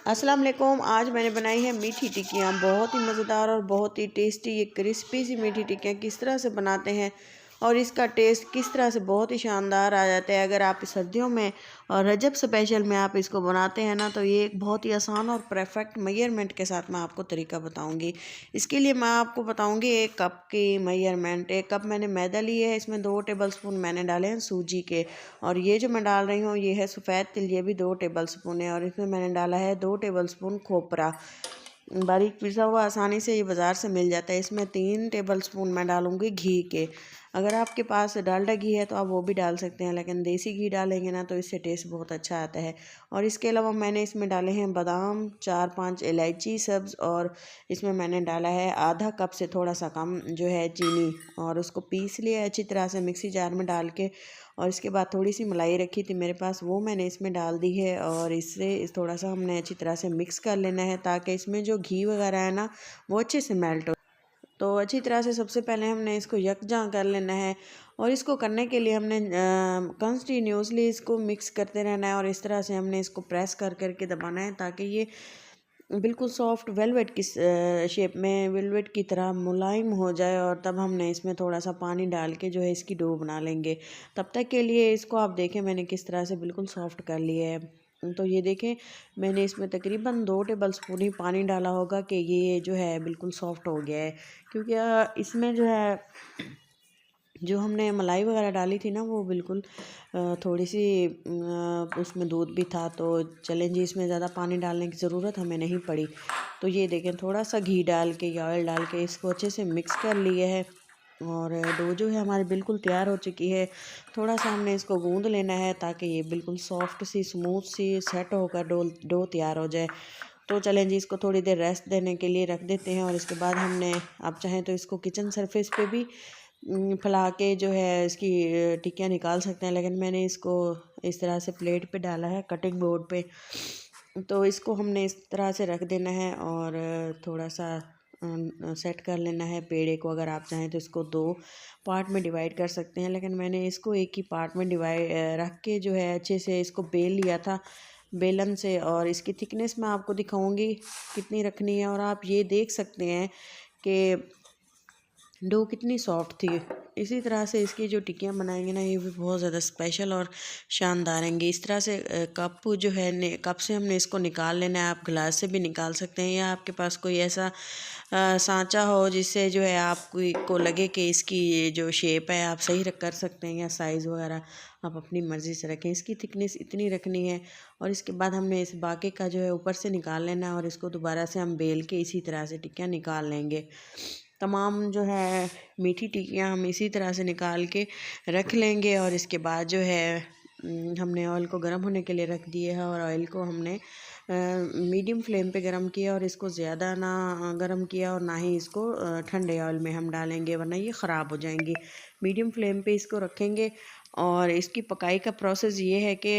अस्सलाम वालेकुम। आज मैंने बनाई है मीठी टिक्कियाँ, बहुत ही मज़ेदार और बहुत ही टेस्टी। ये क्रिस्पी सी मीठी टिक्कियाँ किस तरह से बनाते हैं और इसका टेस्ट किस तरह से बहुत ही शानदार आ जाता है। अगर आप सर्दियों में और रजब स्पेशल में आप इसको बनाते हैं ना, तो ये एक बहुत ही आसान और परफेक्ट मेजरमेंट के साथ मैं आपको तरीका बताऊंगी। इसके लिए मैं आपको बताऊंगी 1 कप की मेजरमेंट। 1 कप मैंने मैदा लिया है, इसमें 2 टेबल स्पून मैंने डाले हैं सूजी के, और ये जो मैं डाल रही हूँ ये है सफ़ेद तिल, ये भी 2 टेबल स्पून है। और इसमें मैंने डाला है 2 टेबल स्पून खोपरा, बारीक पिसा हुआ, आसानी से ये बाज़ार से मिल जाता है। इसमें 3 टेबल स्पून मैं डालूँगी घी के। अगर आपके पास डालडा घी है तो आप वो भी डाल सकते हैं, लेकिन देसी घी डालेंगे ना तो इससे टेस्ट बहुत अच्छा आता है। और इसके अलावा मैंने इसमें डाले हैं बादाम, 4-5 इलायची सब्ज़, और इसमें मैंने डाला है आधा कप से थोड़ा सा कम जो है चीनी, और उसको पीस लिया अच्छी तरह से मिक्सी जार में डाल के। और इसके बाद थोड़ी सी मलाई रखी थी मेरे पास, वो मैंने इसमें डाल दी है, और इससे थोड़ा सा हमने अच्छी तरह से मिक्स कर लेना है ताकि इसमें जो घी वगैरह है ना वो अच्छे से मेल्ट हो। तो अच्छी तरह से सबसे पहले हमने इसको यकजां कर लेना है, और इसको करने के लिए हमने कंटिन्यूसली इसको मिक्स करते रहना है, और इस तरह से हमने इसको प्रेस कर करके दबाना है ताकि ये बिल्कुल सॉफ्ट वेलवेट की शेप में, वेलवेट की तरह मुलायम हो जाए। और तब हमने इसमें थोड़ा सा पानी डाल के जो है इसकी डो बना लेंगे। तब तक के लिए इसको आप देखें मैंने किस तरह से बिल्कुल सॉफ्ट कर लिया है। तो ये देखें मैंने इसमें तकरीबन 2 टेबल स्पून ही पानी डाला होगा कि ये जो है बिल्कुल सॉफ्ट हो गया है, क्योंकि इसमें जो है जो हमने मलाई वगैरह डाली थी ना वो बिल्कुल थोड़ी सी उसमें दूध भी था, तो चलें जी इसमें ज़्यादा पानी डालने की ज़रूरत हमें नहीं पड़ी। तो ये देखें थोड़ा सा घी डाल के या ऑयल डाल के इसको अच्छे से मिक्स कर लिए है, और डो जो है हमारी बिल्कुल तैयार हो चुकी है। थोड़ा सा हमने इसको गूंद लेना है ताकि ये बिल्कुल सॉफ्ट सी स्मूथ सी सेट होकर डो तैयार हो जाए। तो चलें जी इसको थोड़ी देर रेस्ट देने के लिए रख देते हैं, और इसके बाद हमने, आप चाहें तो इसको किचन सरफेस पे भी फैला के जो है इसकी टिक्कियाँ निकाल सकते हैं, लेकिन मैंने इसको इस तरह से प्लेट पे डाला है कटिंग बोर्ड पे। तो इसको हमने इस तरह से रख देना है और थोड़ा सा सेट कर लेना है पेड़े को। अगर आप चाहें तो इसको 2 पार्ट में डिवाइड कर सकते हैं, लेकिन मैंने इसको एक ही पार्ट में डिवाइड रख के जो है अच्छे से इसको बेल लिया था बेलन से। और इसकी थिकनेस मैं आपको दिखाऊंगी कितनी रखनी है, और आप ये देख सकते हैं कि डो कितनी सॉफ्ट थी। इसी तरह से इसकी जो टिक्कियाँ बनाएंगे ना ये भी बहुत ज़्यादा स्पेशल और शानदार रहेंगी। इस तरह से कप जो है कप से हमने इसको निकाल लेना है। आप गिलास से भी निकाल सकते हैं, या आपके पास कोई ऐसा सांचा हो जिससे जो है आपको लगे कि इसकी जो शेप है आप सही कर सकते हैं, या साइज़ वगैरह आप अपनी मर्ज़ी से रखें। इसकी थिकनेस इतनी रखनी है, और इसके बाद हमने इस बाकी का जो है ऊपर से निकाल लेना है, और इसको दोबारा से हम बेल के इसी तरह से टिक्कियाँ निकाल लेंगे। तमाम जो है मीठी टिक्कियाँ हम इसी तरह से निकाल के रख लेंगे। और इसके बाद जो है हमने ऑयल को गर्म होने के लिए रख दिए है, और ऑयल को हमने मीडियम फ्लेम पे गरम किया, और इसको ज़्यादा ना गरम किया और ना ही इसको ठंडे ऑयल में हम डालेंगे वरना ये ख़राब हो जाएंगी। मीडियम फ्लेम पे इसको रखेंगे, और इसकी पकाई का प्रोसेस ये है कि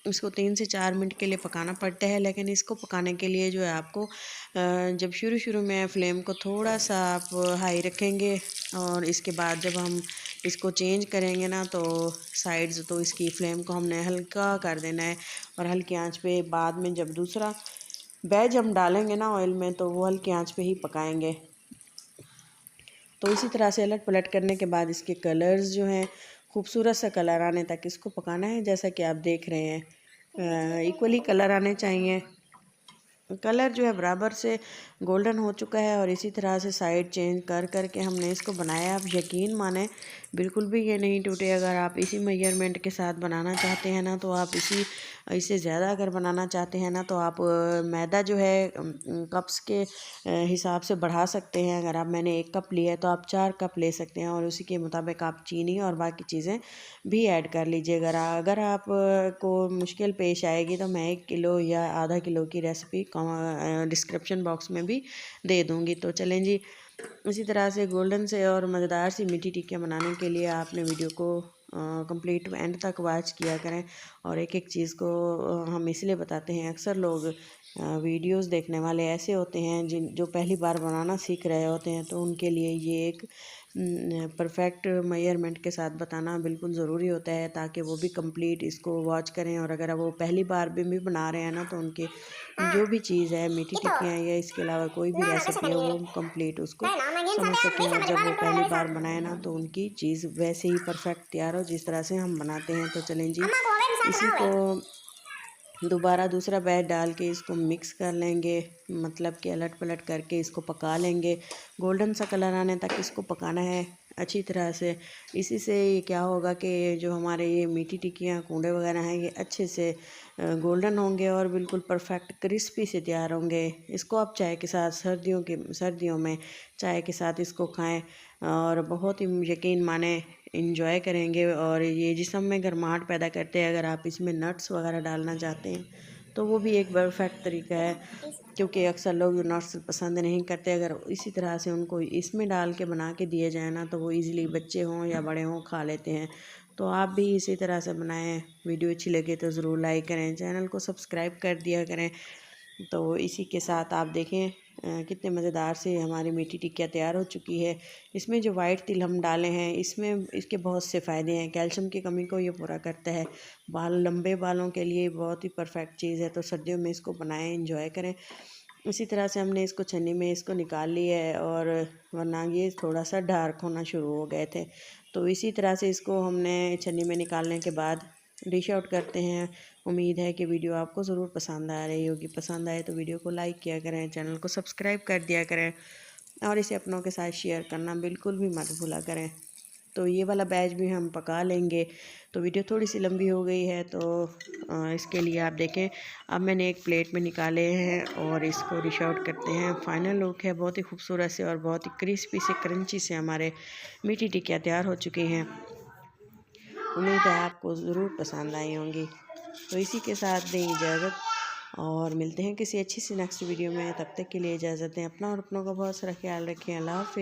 इसको 3 से 4 मिनट के लिए पकाना पड़ता है। लेकिन इसको पकाने के लिए जो है आपको जब शुरू शुरू में फ्लेम को थोड़ा सा आप हाई रखेंगे, और इसके बाद जब हम इसको चेंज करेंगे ना तो साइड्स, तो इसकी फ्लेम को हमने हल्का कर देना है, और हल्की आंच पे बाद में जब दूसरा बैच हम डालेंगे ना ऑयल में तो वो हल्की आंच पे ही पकाएंगे। तो इसी तरह से अलट पलट करने के बाद इसके कलर्स जो हैं खूबसूरत सा कलर आने तक इसको पकाना है। जैसा कि आप देख रहे हैं इक्वली कलर आने चाहिए। कलर जो है बराबर से गोल्डन हो चुका है, और इसी तरह से साइड चेंज कर करके हमने इसको बनाया। आप यकीन माने बिल्कुल भी ये नहीं टूटे। अगर आप इसी मेजरमेंट के साथ बनाना चाहते हैं ना तो आप इससे ज़्यादा अगर बनाना चाहते हैं ना तो आप मैदा जो है कप्स के हिसाब से बढ़ा सकते हैं। अगर आप मैंने 1 कप लिया है तो आप 4 कप ले सकते हैं, और उसी के मुताबिक आप चीनी और बाकी चीज़ें भी ऐड कर लीजिएगा। अगर आप को मुश्किल पेश आएगी तो मैं 1 किलो या आधा किलो की रेसिपी डिस्क्रिप्शन बॉक्स में भी दे दूँगी। तो चलें जी इसी तरह से गोल्डन से और मज़ेदार सी मीठी टिक्कियाँ बनाने के लिए आपने वीडियो को कंप्लीट एंड तक वॉच किया करें। और एक एक चीज़ को हम इसलिए बताते हैं, अक्सर लोग वीडियोस देखने वाले ऐसे होते हैं जो पहली बार बनाना सीख रहे होते हैं, तो उनके लिए ये एक परफेक्ट मेजरमेंट के साथ बताना बिल्कुल ज़रूरी होता है, ताकि वो भी कंप्लीट इसको वॉच करें। और अगर वो पहली बार भी बना रहे हैं ना, तो उनके जो भी चीज़ है, मीठी टिक्कियाँ या इसके अलावा कोई भी रेसिपी है, वो कंप्लीट उसको समझ सकें। और जब वो पहली बार बनाए ना, तो उनकी चीज़ वैसे ही परफेक्ट तैयार हो जिस तरह से हम बनाते हैं। तो चलें जी, इसी को दोबारा दूसरा बैच डाल के इसको मिक्स कर लेंगे, मतलब कि अलट पलट करके इसको पका लेंगे। गोल्डन सा कलर आने तक इसको पकाना है अच्छी तरह से। इसी से क्या होगा कि जो हमारे ये मीठी टिक्कियाँ कूंडे वगैरह हैं, ये अच्छे से गोल्डन होंगे और बिल्कुल परफेक्ट क्रिस्पी से तैयार होंगे। इसको आप चाय के साथ सर्दियों में चाय के साथ इसको खाएं और बहुत ही यकीन माने इंजॉय करेंगे। और ये जिस्म में गर्माहट पैदा करते हैं। अगर आप इसमें नट्स वगैरह डालना चाहते हैं तो वो भी एक परफेक्ट तरीका है, क्योंकि अक्सर लोग नट्स पसंद नहीं करते। अगर इसी तरह से उनको इसमें डाल के बना के दिए जाए ना, तो वो इजीली बच्चे हों या बड़े हों खा लेते हैं। तो आप भी इसी तरह से बनाएं। वीडियो अच्छी लगे तो ज़रूर लाइक करें, चैनल को सब्सक्राइब कर दिया करें। तो इसी के साथ आप देखें कितने मज़ेदार से हमारी मीठी टिक्कियाँ तैयार हो चुकी है। इसमें जो वाइट तिल हम डाले हैं, इसमें इसके बहुत से फ़ायदे हैं। कैल्शियम की कमी को ये पूरा करता है। लंबे बालों के लिए बहुत ही परफेक्ट चीज़ है। तो सर्दियों में इसको बनाएं, एंजॉय करें। इसी तरह से हमने इसको छन्नी में इसको निकाल लिया है, और वरना ये थोड़ा सा डार्क होना शुरू हो गए थे। तो इसी तरह से इसको हमने छन्नी में निकालने के बाद डिश आउट करते हैं। उम्मीद है कि वीडियो आपको ज़रूर पसंद आ रही होगी। पसंद आए तो वीडियो को लाइक किया करें, चैनल को सब्सक्राइब कर दिया करें और इसे अपनों के साथ शेयर करना बिल्कुल भी मत भूला करें। तो ये वाला बैच भी हम पका लेंगे। तो वीडियो थोड़ी सी लंबी हो गई है, तो इसके लिए आप देखें। अब मैंने एक प्लेट में निकाले हैं और इसको डिश आउट करते हैं। फाइनल लुक है बहुत ही खूबसूरत से और बहुत ही क्रिस्पी से क्रंची से हमारे मीठी टिक्कियाँ तैयार हो चुकी हैं। उम्मीद है आपको ज़रूर पसंद आई होंगी। तो इसी के साथ दें इजाज़त और मिलते हैं किसी अच्छी सी नेक्स्ट वीडियो में। तब तक के लिए इजाज़त दें। अपना और अपनों का बहुत सारा ख्याल रखें। अल्लाह हाफ़िज़।